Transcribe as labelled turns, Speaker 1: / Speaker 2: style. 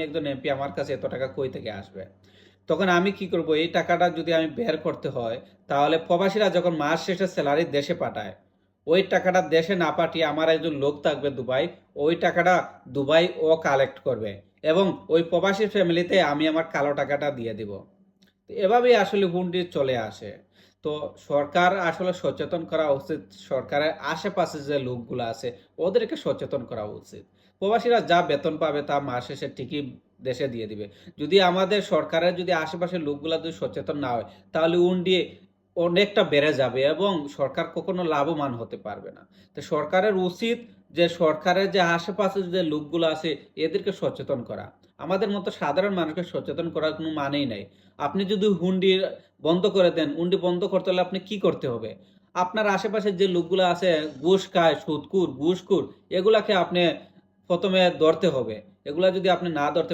Speaker 1: একজন এমপি, আমার কাছে এত টাকা কই থেকে আসবে? তখন আমি কি করব? এই টাকাটা যদি আমি বের করতে হয়, তাহলে প্রবাসীরা যখন মাস শেষে স্যালারি দেশে পাঠায়, ওই টাকাটা দেশে না পাঠিয়ে আমার একজন লোক থাকবে দুবাই, ওই টাকাটা দুবাই ও কালেক্ট করবে এবং ওই প্রবাসী ফ্যামিলিতে আমি আমার কালো টাকাটা দিয়ে দিব। তো এভাবেই আসলে হুন্ডি চলে আসে। তো সরকার আসলে সচেতন করা উচিত, সরকারের আশেপাশে যে লোকগুলো আছে ওদেরকে সচেতন করা উচিত। প্রবাসীরা যা বেতন পাবে তা মাস শেষে ঠিকই দেশে দিয়ে দিবে। যদি আমাদের সরকারের যদি আশেপাশের লোকগুলা যদি সচেতন না হয়, তাহলে হুন্ডি অনেকটা বেড়ে যাবে এবং সরকার কখনো লাভবান হতে পারবে না। তো সরকারের উচিত যে সরকারের যে আশেপাশে যে লোকগুলো আছে এদেরকে সচেতন করা। আমাদের মতো সাধারণ মানুষকে সচেতন করার কোনো মানেই নাই। আপনি যদি হুন্ডি বন্ধ করে দেন, হুন্ডি বন্ধ করতে হলে আপনি কি করতে হবে? আপনার আশেপাশে যে লোকগুলো আছে ঘুষ খায়, সুদখোর, ঘুষখোর, এগুলাকে আপনি ১ম এ ধরতে হবে। এগুলা যদি আপনি না ধরতে